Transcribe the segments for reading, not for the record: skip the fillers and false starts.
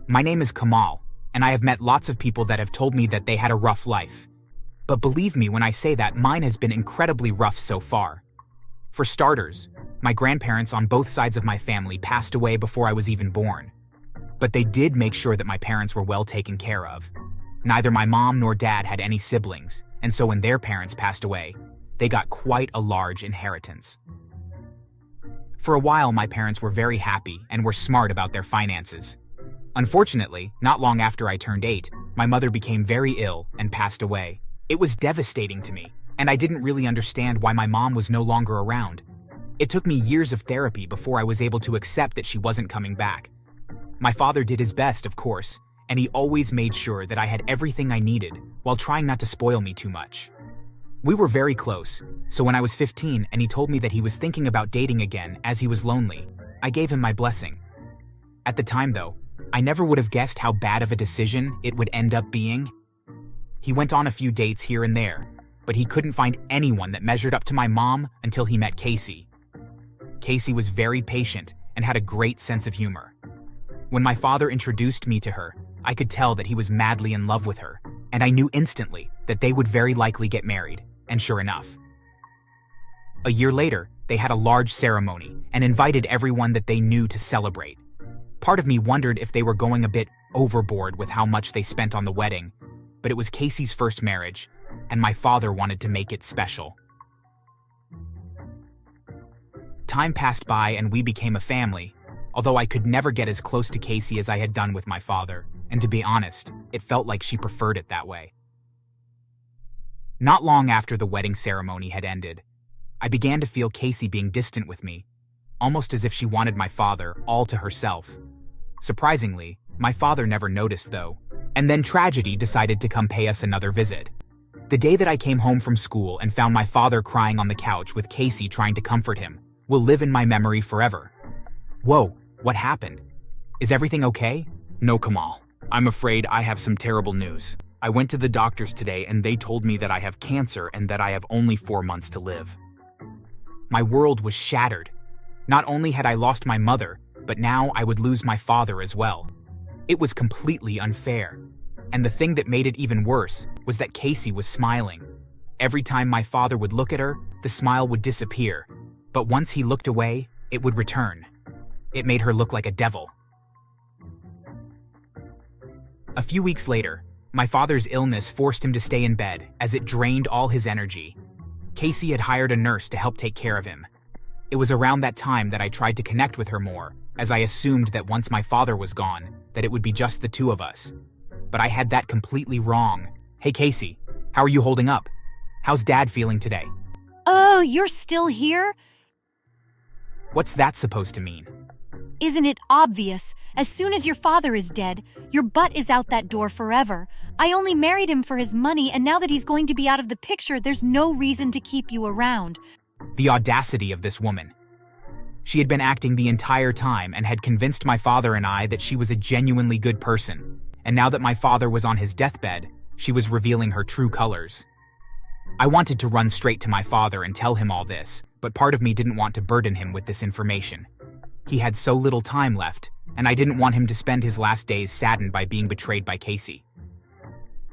My name is Kamal, and I have met lots of people that have told me that they had a rough life. But believe me when I say that mine has been incredibly rough so far. For starters, my grandparents on both sides of my family passed away before I was even born. But they did make sure that my parents were well taken care of. Neither my mom nor dad had any siblings, and so when their parents passed away, they got quite a large inheritance. For a while, my parents were very happy and were smart about their finances. Unfortunately, not long after I turned 8, my mother became very ill and passed away. It was devastating to me, and I didn't really understand why my mom was no longer around. It took me years of therapy before I was able to accept that she wasn't coming back. My father did his best, of course, and he always made sure that I had everything I needed while trying not to spoil me too much. We were very close, so when I was 15 and he told me that he was thinking about dating again as he was lonely, I gave him my blessing. At the time though, I never would have guessed how bad of a decision it would end up being. He went on a few dates here and there, but he couldn't find anyone that measured up to my mom until he met Casey. Casey was very patient and had a great sense of humor. When my father introduced me to her, I could tell that he was madly in love with her, and I knew instantly that they would very likely get married, and sure enough. A year later, they had a large ceremony and invited everyone that they knew to celebrate. Part of me wondered if they were going a bit overboard with how much they spent on the wedding, but it was Casey's first marriage, and my father wanted to make it special. Time passed by and we became a family, although I could never get as close to Casey as I had done with my father, and to be honest, it felt like she preferred it that way. Not long after the wedding ceremony had ended, I began to feel Casey being distant with me, almost as if she wanted my father all to herself. Surprisingly, my father never noticed though, and then tragedy decided to come pay us another visit. The day that I came home from school and found my father crying on the couch with Casey trying to comfort him will live in my memory forever. Whoa, what happened? Is everything okay? No, Kamal. I'm afraid I have some terrible news. I went to the doctors today and they told me that I have cancer and that I have only 4 months to live. My world was shattered. Not only had I lost my mother, but now I would lose my father as well. It was completely unfair. And the thing that made it even worse was that Casey was smiling. Every time my father would look at her, the smile would disappear. But once he looked away, it would return. It made her look like a devil. A few weeks later, my father's illness forced him to stay in bed as it drained all his energy. Casey had hired a nurse to help take care of him. It was around that time that I tried to connect with her more, as I assumed that once my father was gone, that it would be just the two of us. But I had that completely wrong. Hey Casey, how are you holding up? How's Dad feeling today? Oh, you're still here? What's that supposed to mean? Isn't it obvious? As soon as your father is dead, your butt is out that door forever. I only married him for his money, and now that he's going to be out of the picture, there's no reason to keep you around. The audacity of this woman. She had been acting the entire time and had convinced my father and I that she was a genuinely good person. And now that my father was on his deathbed, she was revealing her true colors. I wanted to run straight to my father and tell him all this, but part of me didn't want to burden him with this information. He had so little time left, and I didn't want him to spend his last days saddened by being betrayed by Casey.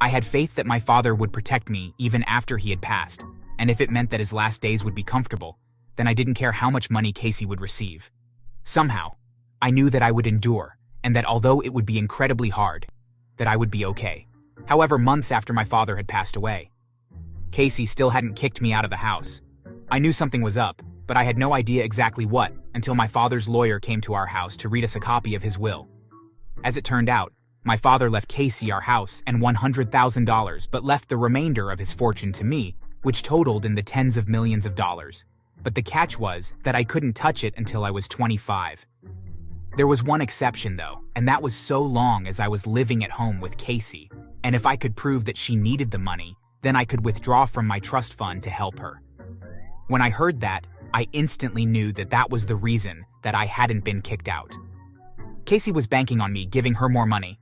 I had faith that my father would protect me even after he had passed, and if it meant that his last days would be comfortable, then I didn't care how much money Casey would receive. Somehow, I knew that I would endure, and that although it would be incredibly hard, that I would be okay. However, months after my father had passed away, Casey still hadn't kicked me out of the house. I knew something was up, but I had no idea exactly what until my father's lawyer came to our house to read us a copy of his will. As it turned out, my father left Casey our house and $100,000, but left the remainder of his fortune to me, which totaled in the tens of millions of dollars. But the catch was that I couldn't touch it until I was 25. There was one exception though, and that was so long as I was living at home with Casey, and if I could prove that she needed the money, then I could withdraw from my trust fund to help her. When I heard that, I instantly knew that that was the reason that I hadn't been kicked out. Casey was banking on me giving her more money.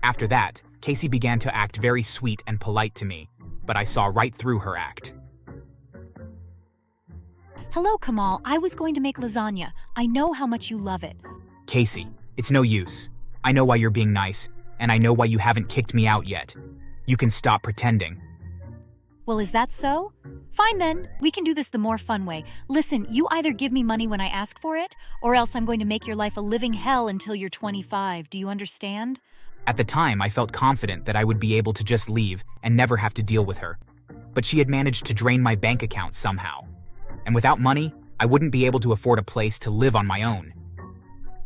After that, Casey began to act very sweet and polite to me, but I saw right through her act. Hello, Kamal. I was going to make lasagna. I know how much you love it. Casey, it's no use. I know why you're being nice, and I know why you haven't kicked me out yet. You can stop pretending. Well, is that so? Fine then, we can do this the more fun way. Listen, you either give me money when I ask for it, or else I'm going to make your life a living hell until you're 25. Do you understand? At the time, I felt confident that I would be able to just leave and never have to deal with her. But she had managed to drain my bank account somehow. And without money, I wouldn't be able to afford a place to live on my own.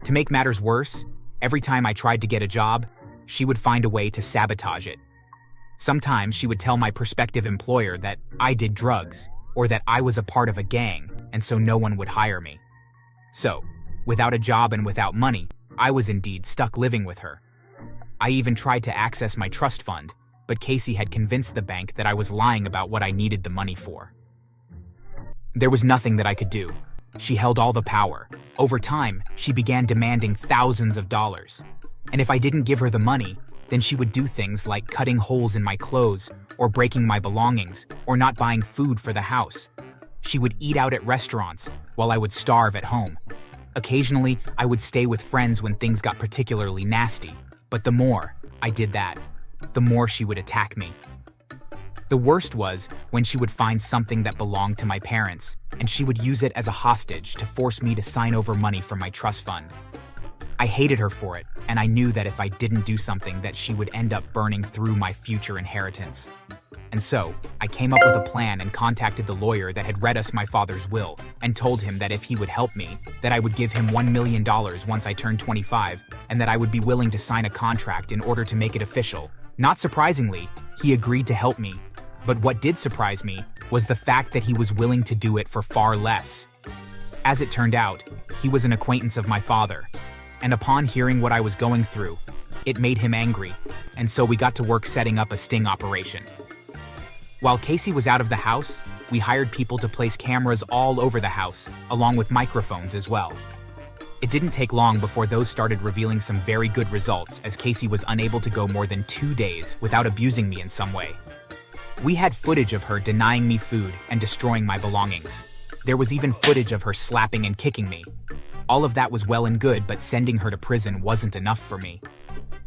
To make matters worse, every time I tried to get a job, she would find a way to sabotage it. Sometimes she would tell my prospective employer that I did drugs, or that I was a part of a gang, and so no one would hire me. So, without a job and without money, I was indeed stuck living with her. I even tried to access my trust fund, but Casey had convinced the bank that I was lying about what I needed the money for. There was nothing that I could do. She held all the power. Over time, she began demanding thousands of dollars. And if I didn't give her the money, then she would do things like cutting holes in my clothes, or breaking my belongings, or not buying food for the house. She would eat out at restaurants, while I would starve at home. Occasionally, I would stay with friends when things got particularly nasty, but the more I did that, the more she would attack me. The worst was when she would find something that belonged to my parents, and she would use it as a hostage to force me to sign over money from my trust fund. I hated her for it, and I knew that if I didn't do something that she would end up burning through my future inheritance. And so, I came up with a plan and contacted the lawyer that had read us my father's will, and told him that if he would help me, that I would give him $1 million once I turned 25, and that I would be willing to sign a contract in order to make it official. Not surprisingly, he agreed to help me. But what did surprise me was the fact that he was willing to do it for far less. As it turned out, he was an acquaintance of my father, and upon hearing what I was going through, it made him angry, and so we got to work setting up a sting operation. While Casey was out of the house, we hired people to place cameras all over the house, along with microphones as well. It didn't take long before those started revealing some very good results, as Casey was unable to go more than 2 days without abusing me in some way. We had footage of her denying me food and destroying my belongings. There was even footage of her slapping and kicking me. All of that was well and good, but sending her to prison wasn't enough for me.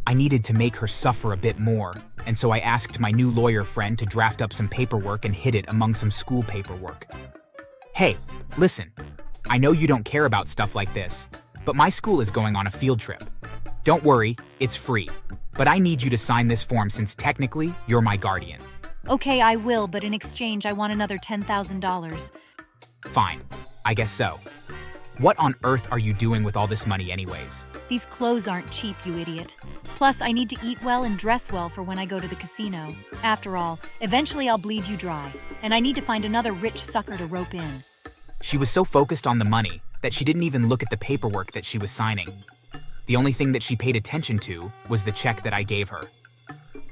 I needed to make her suffer a bit more, and so I asked my new lawyer friend to draft up some paperwork and hid it among some school paperwork. Hey, listen, I know you don't care about stuff like this, but my school is going on a field trip. Don't worry, it's free, but I need you to sign this form since technically you're my guardian. Okay, I will, but in exchange I want another $10,000. Fine, I guess so. What on earth are you doing with all this money anyways? These clothes aren't cheap, you idiot. Plus, I need to eat well and dress well for when I go to the casino. After all, eventually I'll bleed you dry, and I need to find another rich sucker to rope in. She was so focused on the money that she didn't even look at the paperwork that she was signing. The only thing that she paid attention to was the check that I gave her,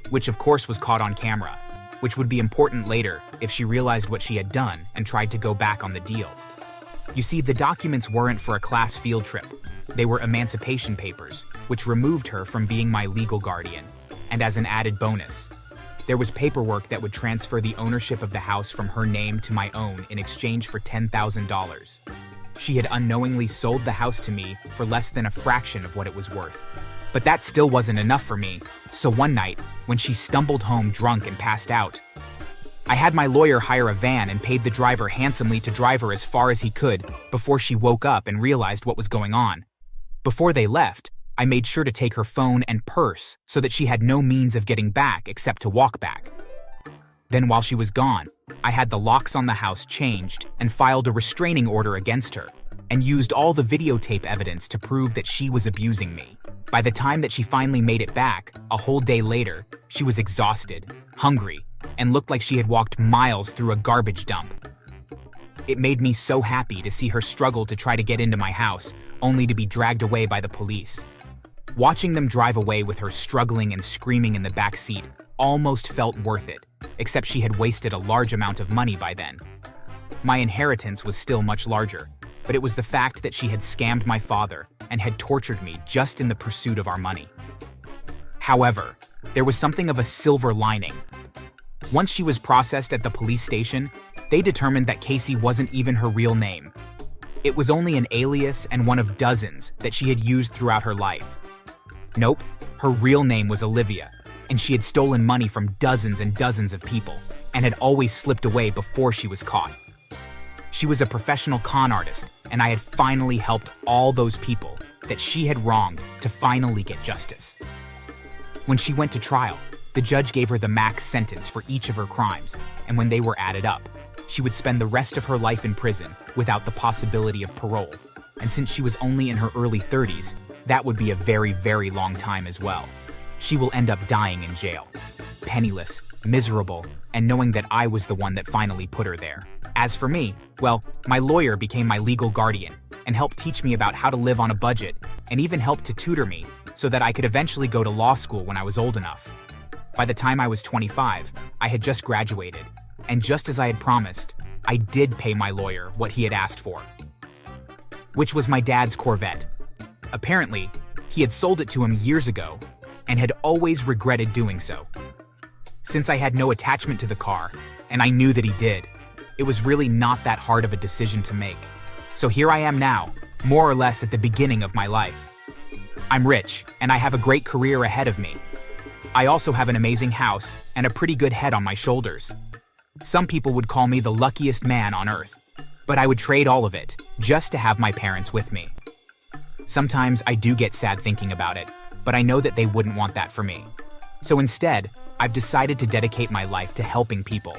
which of course was caught on camera, which would be important later if she realized what she had done and tried to go back on the deal. You see, the documents weren't for a class field trip. They were emancipation papers, which removed her from being my legal guardian. And as an added bonus, there was paperwork that would transfer the ownership of the house from her name to my own in exchange for $10,000. She had unknowingly sold the house to me for less than a fraction of what it was worth. But that still wasn't enough for me, so one night, when she stumbled home drunk and passed out, I had my lawyer hire a van and paid the driver handsomely to drive her as far as he could before she woke up and realized what was going on. Before they left, I made sure to take her phone and purse so that she had no means of getting back except to walk back. Then while she was gone, I had the locks on the house changed and filed a restraining order against her, and used all the videotape evidence to prove that she was abusing me. By the time that she finally made it back, a whole day later, she was exhausted, hungry, and looked like she had walked miles through a garbage dump. It made me so happy to see her struggle to try to get into my house, only to be dragged away by the police. Watching them drive away with her struggling and screaming in the back seat almost felt worth it, except she had wasted a large amount of money by then. My inheritance was still much larger, but it was the fact that she had scammed my father and had tortured me just in the pursuit of our money. However, there was something of a silver lining. Once she was processed at the police station, they determined that Casey wasn't even her real name. It was only an alias and one of dozens that she had used throughout her life. Nope, her real name was Olivia, and she had stolen money from dozens and dozens of people, and had always slipped away before she was caught. She was a professional con artist, and I had finally helped all those people that she had wronged to finally get justice. When she went to trial, the judge gave her the max sentence for each of her crimes, and when they were added up, she would spend the rest of her life in prison without the possibility of parole. And since she was only in her early 30s, that would be a very, very long time as well. She will end up dying in jail, penniless, miserable, and knowing that I was the one that finally put her there. As for me, well, my lawyer became my legal guardian and helped teach me about how to live on a budget, and even helped to tutor me so that I could eventually go to law school when I was old enough. By the time I was 25, I had just graduated, and just as I had promised, I did pay my lawyer what he had asked for, which was my dad's Corvette. Apparently, he had sold it to him years ago and had always regretted doing so. Since I had no attachment to the car, and I knew that he did, it was really not that hard of a decision to make. So here I am now, more or less at the beginning of my life. I'm rich, and I have a great career ahead of me. I also have an amazing house and a pretty good head on my shoulders. Some people would call me the luckiest man on earth, but I would trade all of it just to have my parents with me. Sometimes I do get sad thinking about it, but I know that they wouldn't want that for me. So instead, I've decided to dedicate my life to helping people.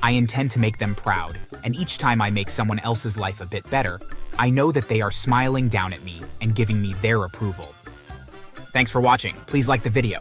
I intend to make them proud, and each time I make someone else's life a bit better, I know that they are smiling down at me and giving me their approval. Thanks for watching. Please like the video.